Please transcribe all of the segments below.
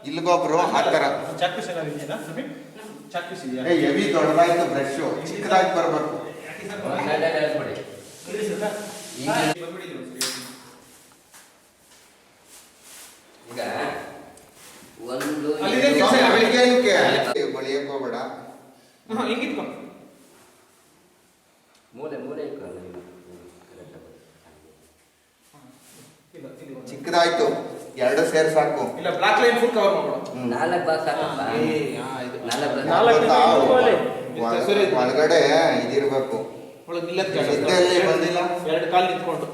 ಇಲ್ಲಿಗೊಬ್ರು ಹಾಕ್ತಾರ. Heavy ದೊಡ್ಡದಾಯ್ತು brush, ಚಿಕ್ಕದಾಗಿ ಬರ್ಬೇಕು. ಈಗ ಒಂದು ಬಳಿಯಕ್ ಹೋಗ್ಬೇಡ. ಮೂಲೆ ಚಿಕ್ಕದಾಯ್ತು, 2 ಸೇರ್ ಸಾಕು. ಇಲ್ಲ ಬ್ಲಾಕ್ ಲೈನ್ ಫುಲ್ ಕವರ್ ಮಾಡ್ಬಿಡು. 4 ಬಾಕ್ಸ್ ಹಾಕಪ್ಪ. 4 ಒಳಗಡೆ ಇದಿರ್ಬೇಕು. ಒಳಗೆ ನಿಲ್ಲಕ್ಕೆ ಬಂದಿಲ್ಲ, 2 ಕಾಲು ನಿಂತ್ಕೊಂಡು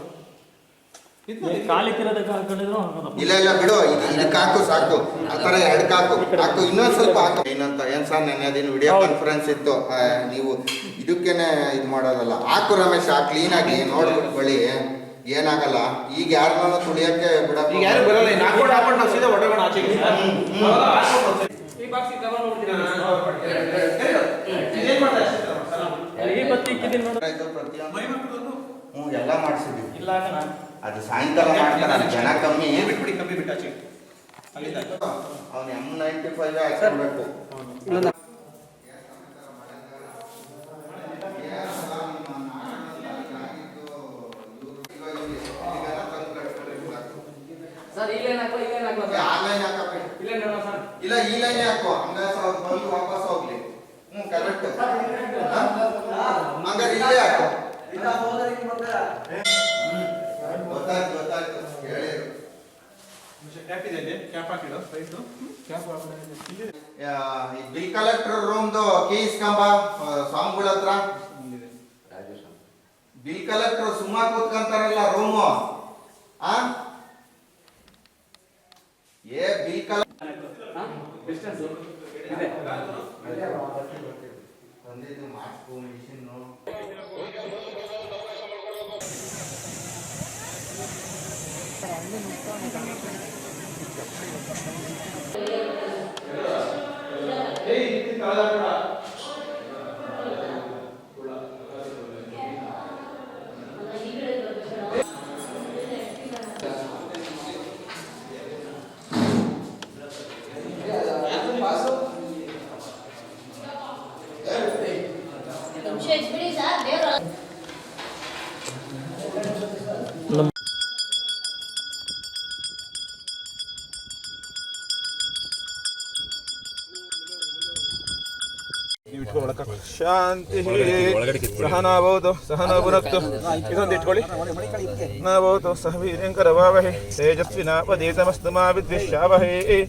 ಇಲ್ಲ ಬಿಡು, ಇದಕ್ಕೆ ಹಾಕು ಸಾಕು. ಆ ಥರ 2 ಹಾಕು. ಇನ್ನೊಂದು ಸ್ವಲ್ಪ ಹಾಕು. ಏನಂತ ಏನ್ ಸರ್, ನೆನ್ನೆ ದಿನ ವಿಡಿಯೋ ಕಾನ್ಫರೆನ್ಸ್ ಇತ್ತು, ನೀವು ಇದಕ್ಕೇನೆ ಇದು ಮಾಡೋದಲ್ಲ. ಹಾಕು ರಮೇಶ್, ಕ್ಲೀನಾಗಿ ನೋಡ್ಬಿಟ್ಟು ಬಳಿ, ಏನಾಗಲ್ಲ. ಈಗ ಯಾರನ್ನ ತುಳಿಯಕ್ಕೆ ಬಿಡಕ್ಕೆ ಈಗ ಯಾರು ಬರಲ್ಲ. ನಾಲ್ಕು ಹಾಕೊಂಡು ನಾವು ಸೀದಾ ಹೊರಗೋಣ ಆಚೆಗೆ. ಎಲ್ಲ ಮಾಡಿಸಿದ್ವಿ. ಅದು ಸಾಯಂಕಾಲ ಮಾಡ್ತಾನೆ, ಜನ ಕಮ್ಮಿ. ಬಿಟ್ಟು ಆಚೆಗೆ ಅವ್ನು M95 ಹಾಕ್ಬೇಕು. ಇಲ್ಲ ಈ ಲೈನ್ ಹಾಕುವ, ಬಂದು ವಾಪಸ್ ಹೋಗ್ಲಿ. ಕರೆಕ್ಟ್. ಹಂಗಾರೆ ಇಲ್ಲೇ ಹಾಕು. ಗೊತ್ತಾಯ್ತು ಹೇಳಿರು. ಬಿಲ್ ಕಲೆಕ್ಟರ್ ರೂಮ್ದು ಕೀ ಇಸ್ಕೊಂಬ ಸ್ವಾಮಿಗಳ ಹತ್ರ. ಬಿಲ್ ಕಲೆಕ್ಟರ್ ಸುಮ್ಮ ಕೂತ್ಕೊಂತಾರಲ್ಲ ರೂಮು. ಬಿಲ್ ಕಲೆಕ್ಟರ್ ಬಂದಿದ್ದು ಮಾಸ್ಕು ಮೆಡಿಸಿನ್. ಶಾಂತಿ ಸಹನಾಭವತು ಸಹನೋಪುನಕ್ತು. ಇದೊಂದು ಇಟ್ಕೊಳ್ಳಿ. ನಾಭವತು ಸಹ ವೀರ್ಯಂಕರವಾವಹೈ ತೇಜಸ್ವಿನಾಪದೀತಮಸ್ತು ಮಾ ವಿದ್ವಿಷಾವಹೈ.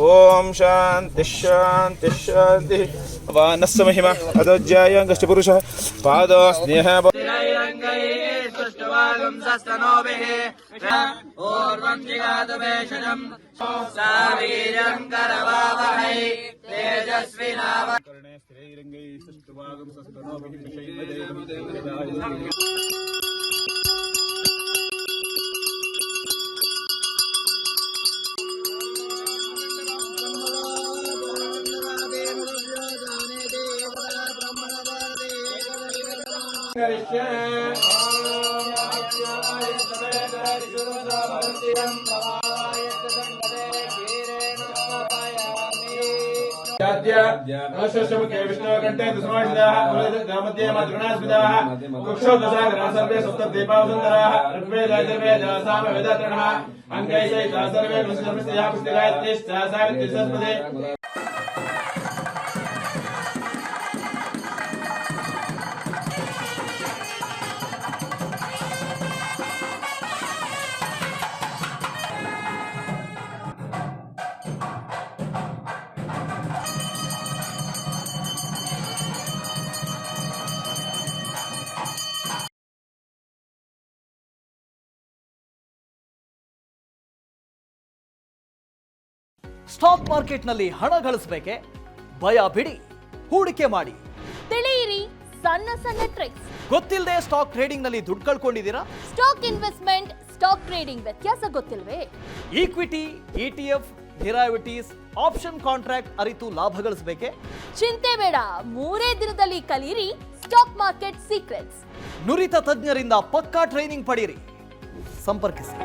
ಓಂ ಶಾಂತಿ ಶಾಂತಿ ಶಾಂತಿ. ವಾನಸ್ಸ ಮಹಿಮಾ ಅಧೋಜ್ಯಾಯ ಗಷ್ಟಪುರುಷ ಪಾದೋ ಸ್ನೇಹ विष्णुकण्ठे मध्ये मधुगणास्मिताः कुक्षोदशाग्रः सर्वे सुप्तदीपावसुन्दराः ऋग्वेदयजुर्वेदः सामवेदत्रणः अङ्गैः सर्वे पुष्टिगायत्रीश्च सावित्रीसरस्वती. ಸ್ಟಾಕ್ ಮಾರ್ಕೆಟ್ನಲ್ಲಿ ಹಣ ಗಳಿಸಬೇಕೆ? ಭಯ ಬಿಡಿ, ಹೂಡಿಕೆ ಮಾಡಿ. ತಿಳಿಯಿರಿ ಸಣ್ಣ ಸಣ್ಣ ಟ್ರಿಕ್ಸ್. ಗೊತ್ತಿಲ್ಲದೆ ಸ್ಟಾಕ್ ಟ್ರೇಡಿಂಗ್ ನಲ್ಲಿ ದುಡ್ಡು ಕಳ್ಕೊಂಡಿದ್ದೀರಾ? ಸ್ಟಾಕ್ ಇನ್ವೆಸ್ಟ್ಮೆಂಟ್, ಸ್ಟಾಕ್ ಟ್ರೇಡಿಂಗ್ ವ್ಯತ್ಯಾಸ ಗೊತ್ತಿಲ್ವೇ? Equity, ETF, derivatives, option contract ಅರಿತು ಲಾಭ ಗಳಿಸಬೇಕೆ? ಚಿಂತೆ ಬೇಡ, 3 ದಿನದಲ್ಲಿ ಕಲಿಯಿರಿ ಸ್ಟಾಕ್ ಮಾರ್ಕೆಟ್ ಸೀಕ್ರೆಟ್ಸ್. ನುರಿತ ತಜ್ಞರಿಂದ ಪಕ್ಕಾ ಟ್ರೈನಿಂಗ್ ಪಡೆಯಿರಿ. ಸಂಪರ್ಕಿಸಿ.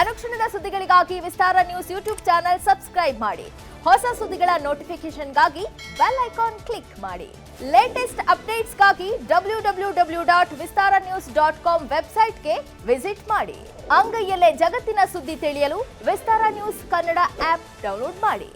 ಅನುಕ್ಷಣದ ಸುದ್ದಿಗಳಿಗಾಗಿ ವಿಸ್ತಾರ ನ್ಯೂಸ್ ಯೂಟ್ಯೂಬ್ ಚಾನೆಲ್ ಸಬ್ಸ್ಕ್ರೈಬ್ ಮಾಡಿ. ಹೊಸ ಸುದ್ದಿಗಳ ನೋಟಿಫಿಕೇಶನ್ಗಾಗಿ ಬೆಲ್ ಐಕಾನ್ ಕ್ಲಿಕ್ ಮಾಡಿ. ಲೇಟೆಸ್ಟ್ ಅಪ್ಡೇಟ್ಸ್ಗಾಗಿ www.vistaranews.com ವೆಬ್ಸೈಟ್ಗೆ ವಿಸಿಟ್ ಮಾಡಿ. ಅಂಗೈಯಲ್ಲೇ ಜಗತ್ತಿನ ಸುದ್ದಿ ತಿಳಿಯಲು ವಿಸ್ತಾರ ನ್ಯೂಸ್ ಕನ್ನಡ ಆಪ್ ಡೌನ್ಲೋಡ್ ಮಾಡಿ.